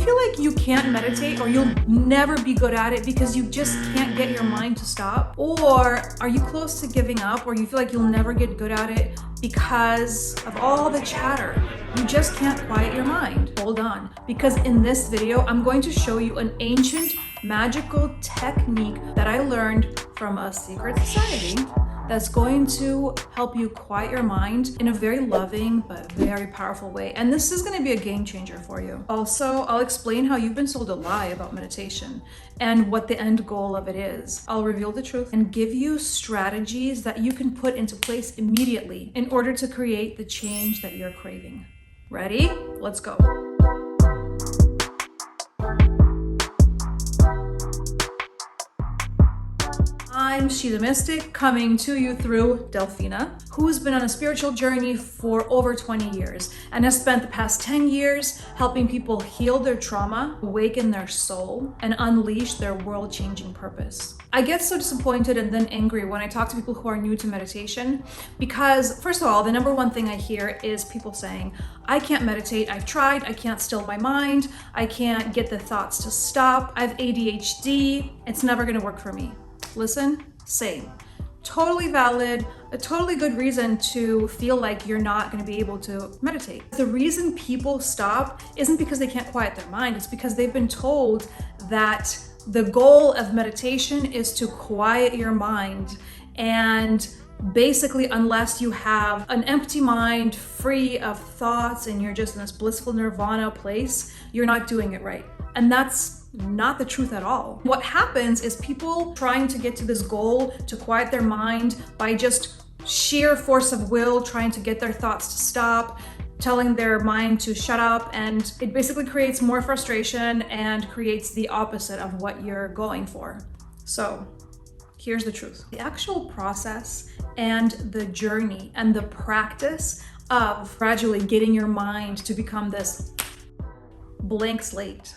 feel like you can't meditate or you'll never be good at it because you just can't get your mind to stop? Or are you close to giving up, or you feel like you'll never get good at it because of all the chatter? You just can't quiet your mind. Hold on, because in this video, I'm going to show you an ancient magical technique that I learned from a secret society that's going to help you quiet your mind in a very loving but very powerful way. And this is going to be a game changer for you. Also, I'll explain how you've been sold a lie about meditation and what the end goal of it is. I'll reveal the truth and give you strategies that you can put into place immediately in order to create the change that you're craving. Ready? Let's go. I'm Shethemystic, coming to you through Delfina, who's been on a spiritual journey for over 20 years and has spent the past 10 years helping people heal their trauma, awaken their soul, and unleash their world-changing purpose. I get so disappointed and then angry when I talk to people who are new to meditation because, first of all, the number one thing I hear is people saying, I can't meditate, I've tried, I can't still my mind, I can't get the thoughts to stop, I have ADHD, it's never gonna work for me. Listen, same. Totally valid, a totally good reason to feel like you're not going to be able to meditate. The reason people stop isn't because they can't quiet their mind, it's because they've been told that the goal of meditation is to quiet your mind, and basically unless you have an empty mind free of thoughts and you're just in this blissful nirvana place, you're not doing it right. And that's not the truth at all. What happens is people trying to get to this goal to quiet their mind by just sheer force of will, trying to get their thoughts to stop, telling their mind to shut up, and it basically creates more frustration and creates the opposite of what you're going for. So here's the truth. The actual process and the journey and the practice of gradually getting your mind to become this blank slate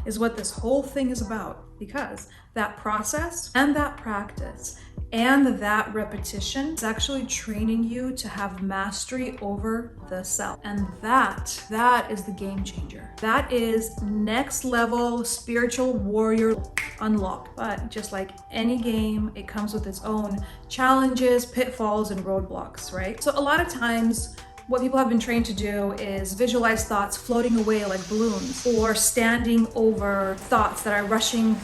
is what this whole thing is about, because that process and that practice and that repetition is actually training you to have mastery over the self. And that is the game changer. That is next level spiritual warrior unlocked. But just like any game, it comes with its own challenges, pitfalls, and roadblocks, right? So a lot of times, what people have been trained to do is visualize thoughts floating away like balloons, or standing over thoughts that are rushing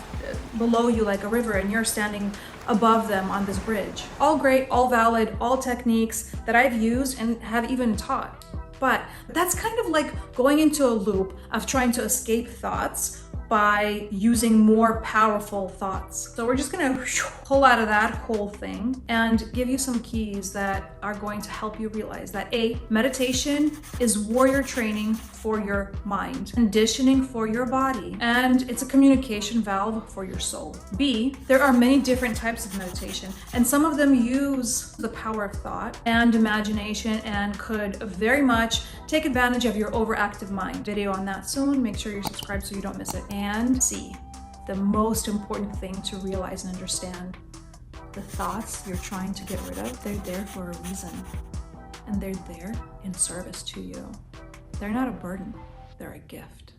below you like a river and you're standing above them on this bridge. All great, all valid, all techniques that I've used and have even taught. But that's kind of like going into a loop of trying to escape thoughts by using more powerful thoughts. So we're just gonna pull out of that whole thing and give you some keys that are going to help you realize that A, meditation is warrior training for your mind, conditioning for your body, and it's a communication valve for your soul. B, there are many different types of meditation, and some of them use the power of thought and imagination and could very much take advantage of your overactive mind. Video on that soon. Make sure you're subscribed so you don't miss it. And C, the most important thing to realize and understand, the thoughts you're trying to get rid of, they're there for a reason, and they're there in service to you. They're not a burden, they're a gift.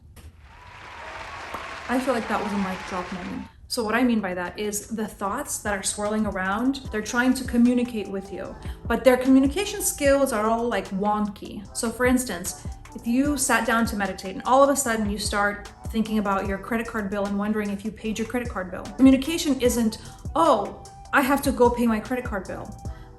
I feel like that was a mic drop moment. So what I mean by that is the thoughts that are swirling around, they're trying to communicate with you, but their communication skills are all like wonky. So for instance, if you sat down to meditate and all of a sudden you start thinking about your credit card bill and wondering if you paid your credit card bill. Communication isn't, oh, I have to go pay my credit card bill.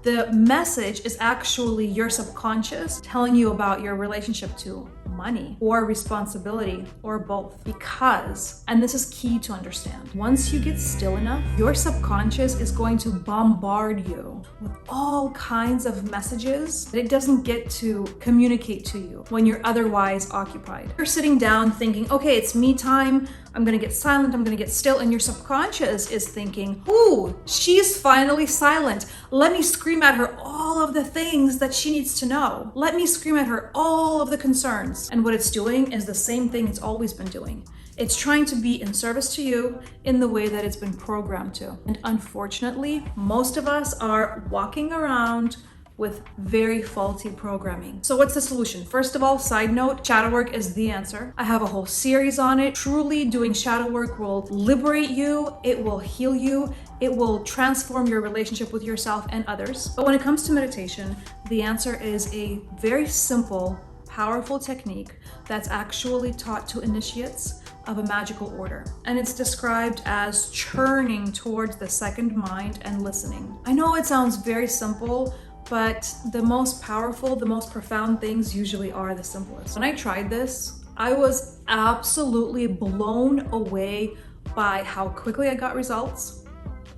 The message is actually your subconscious telling you about your relationship to money or responsibility or both. Because, and this is key to understand, once you get still enough, your subconscious is going to bombard you with all kinds of messages that it doesn't get to communicate to you when you're otherwise occupied. You're sitting down thinking, okay, it's me time, I'm gonna get silent, I'm gonna get still, and your subconscious is thinking, ooh, she's finally silent. Let me scream at her all of the things that she needs to know. Let me scream at her all of the concerns. And what it's doing is the same thing it's always been doing. It's trying to be in service to you in the way that it's been programmed to. And unfortunately, most of us are walking around with very faulty programming. So what's the solution? First of all, side note, shadow work is the answer. I have a whole series on it. Truly doing shadow work will liberate you, it will heal you, it will transform your relationship with yourself and others. But when it comes to meditation, the answer is a very simple, powerful technique that's actually taught to initiates of a magical order. And it's described as churning towards the second mind and listening. I know it sounds very simple, but the most powerful, the most profound things usually are the simplest. When I tried this, I was absolutely blown away by how quickly I got results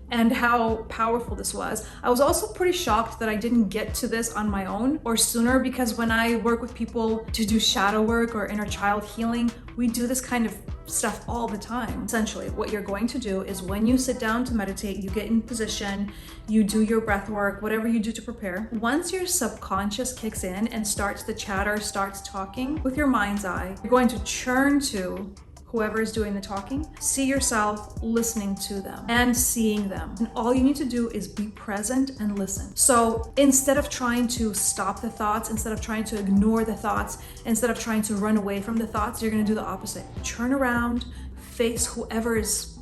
and how powerful this was. I was also pretty shocked that I didn't get to this on my own or sooner, because when I work with people to do shadow work or inner child healing, we do this kind of stuff all the time. Essentially, what you're going to do is when you sit down to meditate, you get in position, you do your breath work, whatever you do to prepare. Once your subconscious kicks in and starts the chatter, starts talking with your mind's eye, you're going to churn to whoever is doing the talking, see yourself listening to them and seeing them. And all you need to do is be present and listen. So instead of trying to stop the thoughts, instead of trying to ignore the thoughts, instead of trying to run away from the thoughts, you're going to do the opposite. Turn around, face whoever is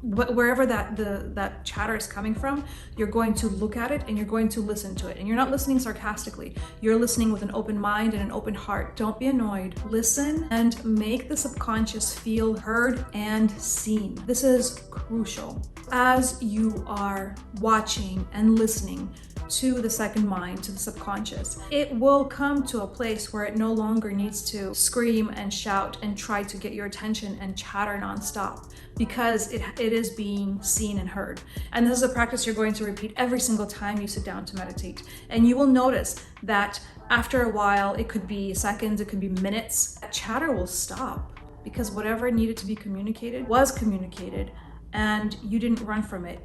wherever that chatter is coming from. You're going to look at it and you're going to listen to it. And you're not listening sarcastically. You're listening with an open mind and an open heart. Don't be annoyed. Listen and make the subconscious feel heard and seen. This is crucial. As you are watching and listening to the second mind, to the subconscious, it will come to a place where it no longer needs to scream and shout and try to get your attention and chatter nonstop, because it is being seen and heard. And this is a practice you're going to repeat every single time you sit down to meditate. And you will notice that after a while, it could be seconds, it could be minutes, that chatter will stop, because whatever needed to be communicated was communicated and you didn't run from it.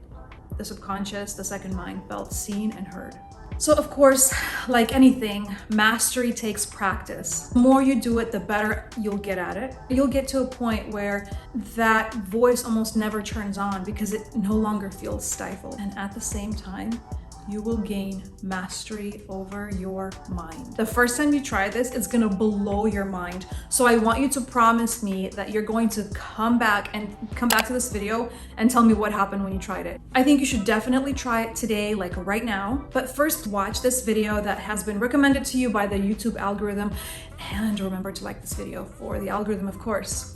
The subconscious, the second mind felt seen and heard. So of course, like anything, mastery takes practice. The more you do it, the better you'll get at it. You'll get to a point where that voice almost never turns on because it no longer feels stifled. And at the same time, you will gain mastery over your mind. The first time you try this, it's gonna blow your mind. So I want you to promise me that you're going to come back to this video and tell me what happened when you tried it. I think you should definitely try it today, like right now. But first, watch this video that has been recommended to you by the YouTube algorithm. And remember to like this video for the algorithm, of course.